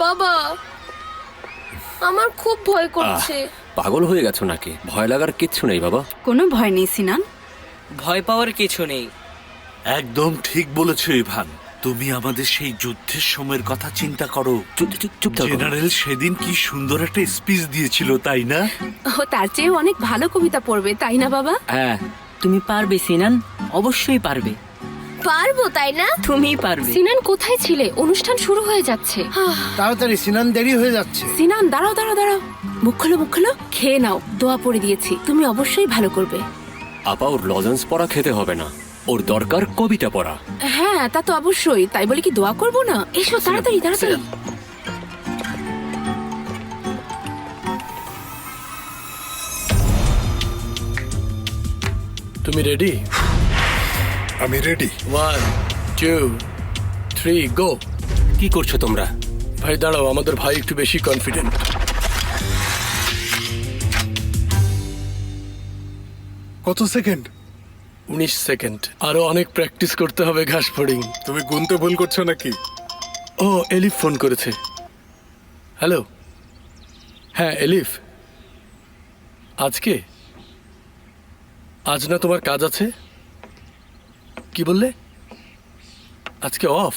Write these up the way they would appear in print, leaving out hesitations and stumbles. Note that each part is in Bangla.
বাবা, আমার খুব ভয় করছে। পাগল হয়ে গেছো নাকি? ভয় লাগার কিচ্ছু নেই বাবা। কোনো ভয় নেই সিনান। ভয় পাওয়ার কিছু নেই। একদম ঠিক বলেছো ইভান। তুমি আমাদের সেই যুদ্ধের সময়ের কথা চিন্তা করো। চুপ থাকো। জেনারেল সেদিন কি সুন্দর একটা স্পিচ দিয়েছিল, তাই না? ও তার চেয়ে অনেক ভালো কবিতা পড়বে, তাই না বাবা? হ্যাঁ, তুমি পারবে সিনান, অবশ্যই পারবে। পারবো, তাই না? তুমিই পারবে। সিনান কোথায় ছিলে? অনুষ্ঠান শুরু হয়ে যাচ্ছে। তাড়াতাড়ি, সিনান দেরি হয়ে যাচ্ছে। সিনান দাঁড়াও দাঁড়াও দাঁড়াও, মুখ খোলো মুখ খোলো, খেয়ে নাও। দোয়া পড়ে দিয়েছি, তুমি অবশ্যই ভালো করবে। আপা ওর লজেন্স পড়া খেতে হবে না, ওর দরকার কবিতা পড়া। হ্যাঁ তা তো অবশ্যই, তাই বলে কি দোয়া করবো না? এসো তাড়াতাড়ি তাড়াতাড়ি। তুমি রেডি? আমি রেডি। 1 2 3 গো। কি করছো তোমরা? ভাই দাঁড়াও, আমাদের ভাই একটু বেশি কনফিডেন্ট। কত সেকেন্ড? 19 সেকেন্ড। আরো অনেক প্র্যাকটিস করতে হবে ঘাস ফড়িং। তুমি গুনতে ভুল করছো নাকি? ও, এলিফ ফোন করেছে। হ্যালো। হ্যাঁ এলিফ, আজকে আজ না তোমার কাজ আছে? কি বললে? আজকে অফ?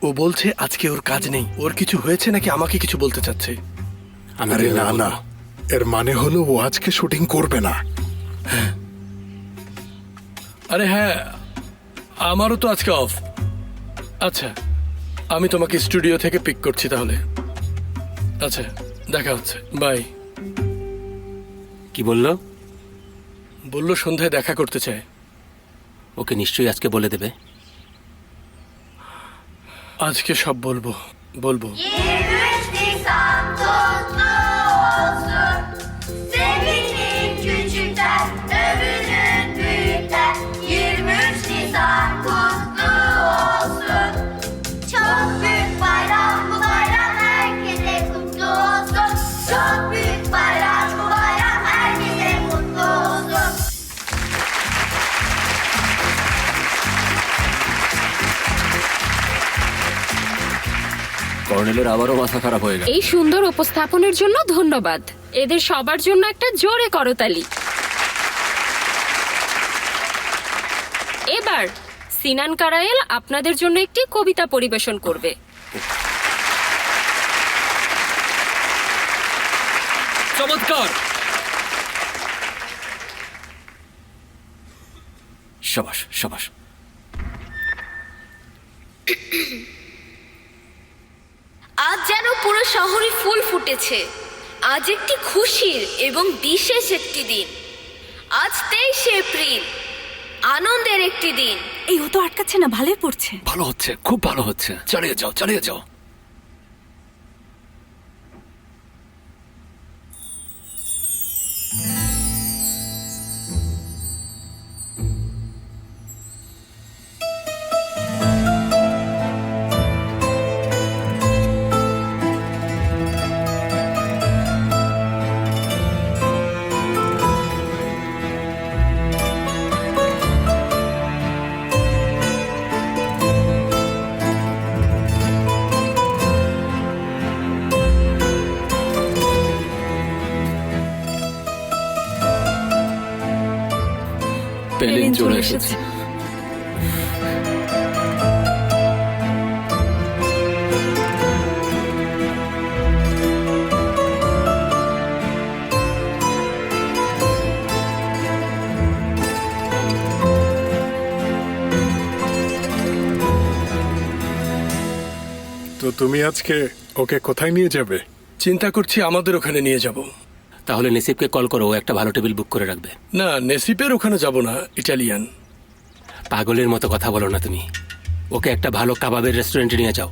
ও বলছে আজকে ওর কাজ নেই। ওর কিছু হয়েছে নাকি আমাকে কিছু বলতে চাচ্ছে? আরে না না, এর মানে হলো ও আজকে শুটিং করবে না। আরে হ্যাঁ, আমারও তো আজকে অফ। আচ্ছা, আমি তোমাকে স্টুডিও থেকে পিক করছি তাহলে। আচ্ছা, দেখা হচ্ছে, বাই। কি বললো? বললো সন্ধ্যায় দেখা করতে চায়। ওকে নিশ্চয়ই আজকে বলে দেবে। আজকে সব বলবো বলবো। 23 Nisan kutlu olsun. Sevinin küçükler, övünün büyükler. 23 Nisan kutlu olsun. Çok büyük bayram, bu bayram herkese kutlu olsun. Çok büyük bayram, bu bayram herkese kutlu olsun. কর্নেলের আবারও মাথা খারাপ হয়ে গেল। এই সুন্দর উপস্থাপনের জন্য ধন্যবাদ। এদের সবার জন্য একটা জোরে করতালি। এবার সিনান কারায়েল আপনাদের জন্য একটি কবিতা পরিবেশন করবে। চমৎকার, সাবাস সাবাস। আজ যেন পুরো শহরে ফুল ফুটেছে। আজ একটি খুশির এবং বিশেষ একটি দিন। আজ 23 এপ্রিল, আনন্দের একটি দিন। এই ও তো আটকাচ্ছে না, ভালোই পড়ছে। ভালো হচ্ছে, খুব ভালো হচ্ছে। চালিয়ে যাও চালিয়ে যাও। পেলিন চলে এসেছে। তো তুমি আজকে ওকে কোথায় নিয়ে যাবে? চিন্তা করছি আমাদের ওখানে নিয়ে যাব। তাহলে নেসিবকে কল করো, ও একটা ভালো টেবিল বুক করে রাখবে। না, নেসিপের ওখানে যাব না, ইটালিয়ান। পাগলের মতো কথা বলো না তুমি। ওকে একটা ভালো কাবাবের রেস্টুরেন্টে নিয়ে যাও।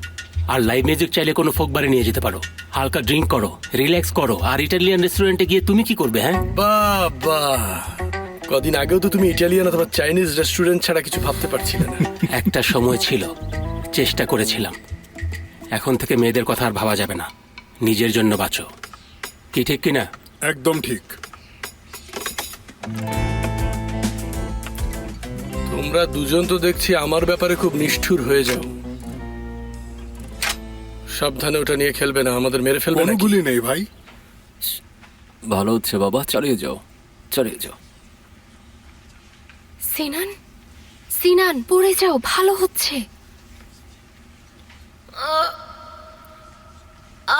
আর লাইভ মিউজিক চাইলে কোনো ফোক বারে নিয়ে যেতে পারো। হালকা ড্রিঙ্ক করো, রিল্যাক্স করো। আর ইটালিয়ান রেস্টুরেন্টে গিয়ে তুমি কি করবে? হ্যাঁ বাবা, কদিন আগেও তো তুমি ইটালিয়ান অথবা চাইনিজ রেস্টুরেন্ট ছাড়া কিছু ভাবতে পারছিলে না। একটা সময় ছিল, চেষ্টা করেছিলাম। এখন থেকে মেয়েদের কথা আর ভাবা যাবে না। নিজের জন্য বাঁচো। কি ঠিক কিনা? একদম ঠিক। তোমরা দুজন তো দেখছি আমার ব্যাপারে খুব নিষ্ঠুর হয়ে যাও। সাবধানে ওটা নিয়ে খেলবে না, আমাদের মেরে ফেলবে কোনো নাকি? গুলি নেই ভাই। ভালো হচ্ছে বাবা, চালিয়ে যাও, চালিয়ে যাও। সিনান, সিনান পড়ে যাও, ভালো হচ্ছে।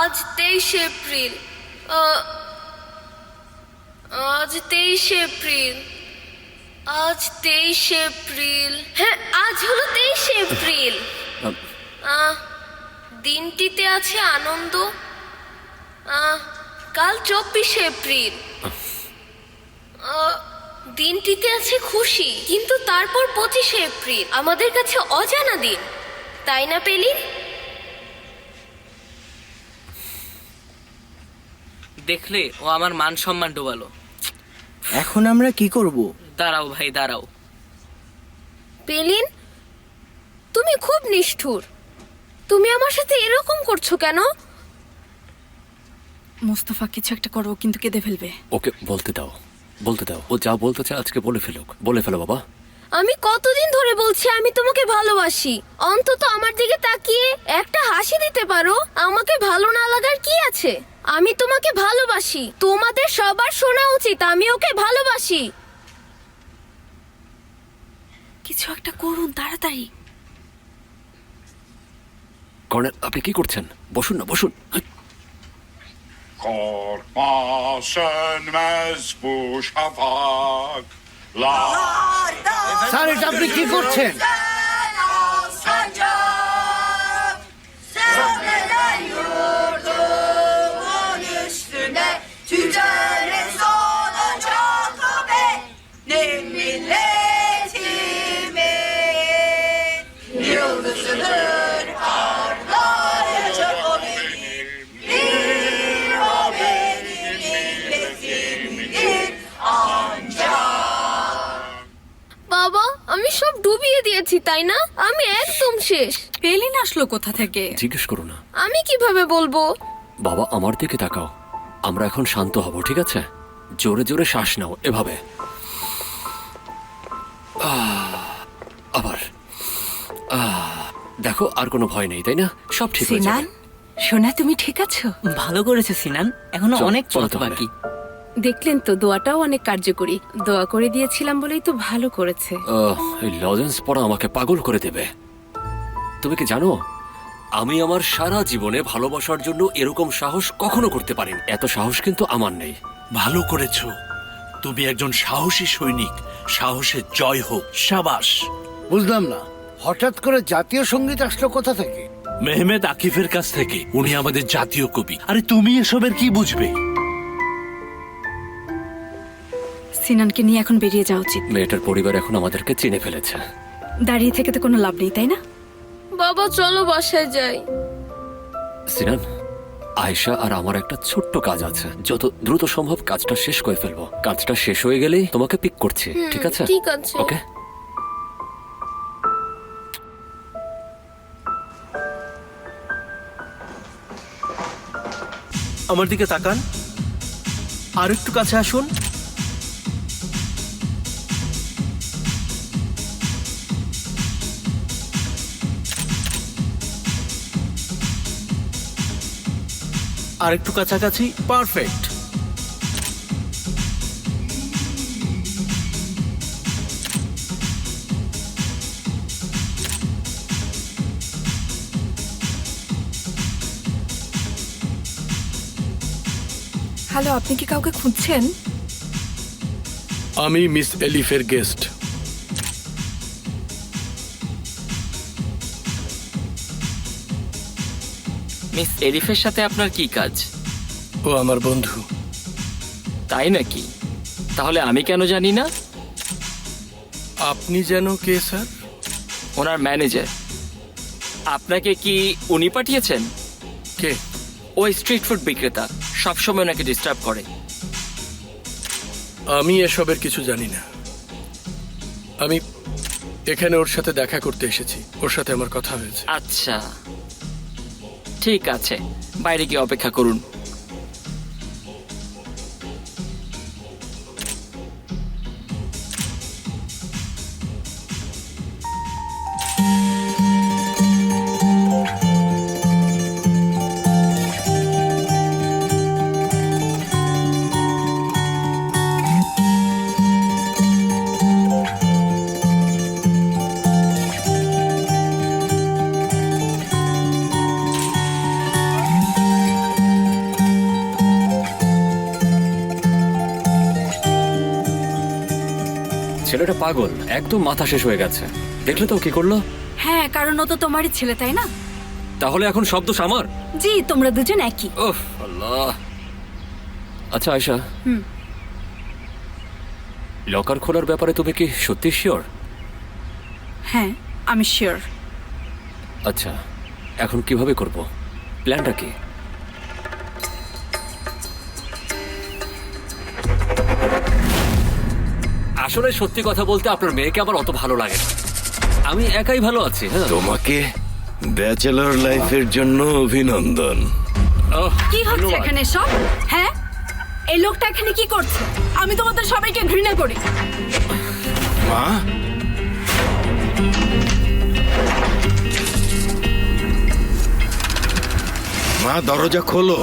আজ 23 এপ্রিল। আজ 23 এপ্রিল। আজ 23 এপ্রিল। হ্যাঁ, আজ হলো 23 এপ্রিল। দিনটিতে আছে আনন্দ। কাল 24 এপ্রিল। দিনটিতে আছে খুশি, কিন্তু তারপর 25 এপ্রিল আমাদের কাছে অজানা দিন, তাই না পেলি? দেখলে ও আমার মান সম্মান ডোবালো। এখন আমরা কি করব? দাঁড়াও ভাই, দাঁড়াও। পেলিন, তুমি খুব নিষ্ঠুর। তুমি আমার সাথে এরকম করছো কেন? মোস্তফা কিছু একটা করবো, কিন্তু কেঁদে ফেলবে। ওকে বলতে দাও, বলতে দাও। ও যা বলতে চায় আজকে বলে ফেলুক, বলে ফেলো বাবা। আমি কতদিন ধরে বলছি আমি তোমাকে ভালোবাসি। অন্তত আমার দিকে তাকিয়ে একটা হাসি দিতে পারো। আমাকে ভালো না লাগার কি আছে? আমি তোমাকে ভালোবাসি। তোমাদের সবার শোনা উচিত আমি ওকে ভালোবাসি। কিছু একটা করুন তাড়াতাড়ি। কর্নেল, আপনি কি করছেন? বসুন না, বসুন। Korkma sönmez bu şafak. Sir, এটা আপনি কি করছেন? Sönmeler yurdumun üstüne, tüccarın sonu çok be, ne milletimin yıldızıdır parlayacak o benim, bir o benim milletimin ancak. বাবা, আমি সব ডুবিয়ে দিয়েছি, তাই না? আমি একদম শেষ। পেলিন আসলো কোথা থেকে? জিজ্ঞেস করো না। আমি কিভাবে বলবো? বাবা, আমার দিকে তাকাও। আমরা এখন শান্ত হব, ঠিক আছে? জোরে জোরে শ্বাস নাও, এভাবে। আবার দেখো, আর কোনো ভয় নেই, তাই না? সব ঠিক হয়ে সিনান, যাবে। সোনা তুমি ঠিক আছো? ভালো করেছে সিনান, এখনো চল, অনেক চলো পথ তাহলে। বাকি। দেখলেন তো, দোয়াটাও অনেক কার্যকরী। দোয়া করে দিয়েছিলাম বলেই তো ভালো করেছে। এই লজেন্স পড়া আমাকে পাগল করে দেবে। তুমি কি জানো, আমি আমার সারা জীবনে ভালোবাসার জন্য এরকম সাহস কখনো করতে পারিনি। এত সাহস কিন্তু আমার নেই। ভালো করেছো। তুমি একজন সাহসী সৈনিক। সাহসের জয় হোক। সাবাস। বুঝলাম না, হঠাৎ করে জাতীয় সঙ্গীত আসলো কোথা থেকে? মেহমেদ আকিফের কাছ থেকে। উনি আমাদের জাতীয় কবি। আরে তুমি এসবের কি বুঝবে? সিনানকে নিয়ে এখন বেরিয়ে যাওয়া উচিত। মেয়েটার পরিবার এখন আমাদেরকে চিনে ফেলেছে। দাঁড়িয়ে থেকে তো কোনো লাভ নেই, তাই না? বাবা চলো বাসায় যাই। সিনান, আয়েশা আর আমার একটা ছোট্ট কাজ আছে। যত দ্রুত সম্ভব কাজটা শেষ করে ফেলবো। কাজটা শেষ হয়ে গেলেই তোমাকে পিক করছি, ঠিক আছে? ঠিক আছে। ওকে। আমার দিকে তাকান, আর একটু কাছে আসুন। আর একটু কাছাকাছি। পারফেক্ট। হ্যালো, আপনি কি কাউকে খুঁজছেন? আমি মিস এলিফের গেস্ট। মিস এরিফের সাথে আপনার কি কাজ? ও আমার বন্ধু। তাই নাকি? তাহলে আমি কেন জানি না? আপনি যেন কে স্যার? ওনার ম্যানেজার। আপনাকে কি উনি পাঠিয়েছেন? কে? ওই স্ট্রিট ফুড বিক্রেতা, সবসময় ওনাকে ডিস্টার্ব করে। আমি এসবের কিছু জানি না। আমি এখানে ওর সাথে দেখা করতে এসেছি। ওর সাথে আমার কথা হয়েছে। আচ্ছা, ঠিক আছে, বাইরে গিয়ে অপেক্ষা করুন। ছেলেটা পাগল, একদম মাথা শেষ হয়ে গেছে। দেখলে তো ও কি করলো? হ্যাঁ, কারণ ও তো তোমারই ছেলে, তাই না? তাহলে এখন সব দোষ আমার? জি, তোমরা দুজন একই। ওহ আল্লাহ। আচ্ছা আয়শা, লকার খোলার ব্যাপারে তুমি কি সত্যি শিওর? হ্যাঁ, আমি শিওর। আচ্ছা, এখন কিভাবে করব? প্ল্যানটা কি? আসলে সত্যি কথা বলতে আপনার মেয়েকে আমার অত ভালো লাগে না। আমি একাই ভালো আছি। হ্যাঁ, তোমাকে ব্যাচেলর লাইফের জন্য অভিনন্দন। কি হচ্ছে এখানে সব? হ্যাঁ, এই লোকটা এখানে কি করছে? আমি তোমাদের সবাইকে ঘৃণা করি। মা, মা দরজা খোলো।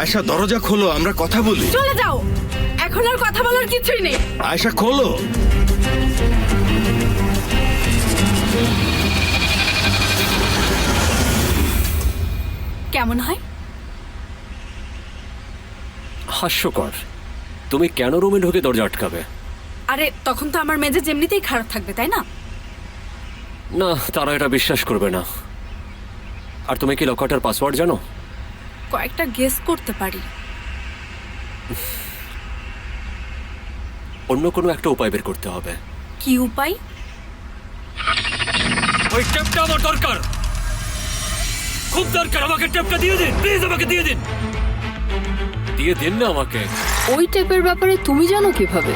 আয়শা দরজা খোলো, আমরা কথা বলি। চলে যাও, এখন আর কথা বলার কিছুই নেই। আয়শা খোলো। কেমন হয়? হাস্যকর। তুমি কেন রুমে ঢুকে দরজা আটকাবে? আরে তখন তো আমার মেজাজ এমনিতেই খারাপ থাকবে, তাই না? না, তারা এটা বিশ্বাস করবে না। আর তুমি কি লকারটার পাসওয়ার্ড জানো? কয়েকটা গেস করতে পারি। অন্য কোনো একটা উপায় বের করতে হবে। কি উপায়? ওই টেপটা আমার দরকার, খুব দরকার। আমাকে টেপটা দিয়ে দিন প্লিজ, আমাকে দিয়ে দিন। দিয়ে দিন না আমাকে। ওই টেপের ব্যাপারে তুমি জানো কিভাবে?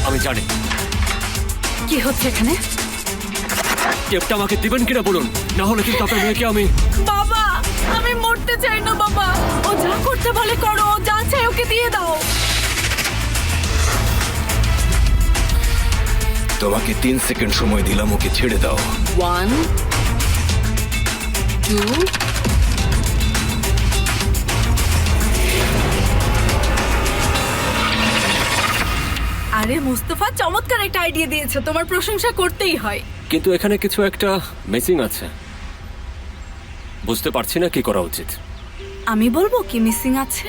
আমি জানি। কি হচ্ছে এখানে? টেপটা আমাকে দিবেন কিনা বলুন, না হলে কিন্তু আপনার মেয়েকে আমি... বাবা, আমি মরতে চাই না বাবা। ও যা করতে বলে করো, ও যা চাই ওকে দিয়ে দাও। তোমাকে 3 সেকেন্ড সময় দিলাম, ওকে ছেড়ে দাও। 1 2 আরে মুস্তাফা, চমৎকার একটা আইডিয়া দিয়েছো, তোমার প্রশংসা করতেই হয়। কিন্তু এখানে কিছু একটা মিসিং আছে, বুঝতে পারছি না কি করা উচিত। আমি বলবো কি মিসিং আছে?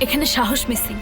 এখানে সাহস মিসিং।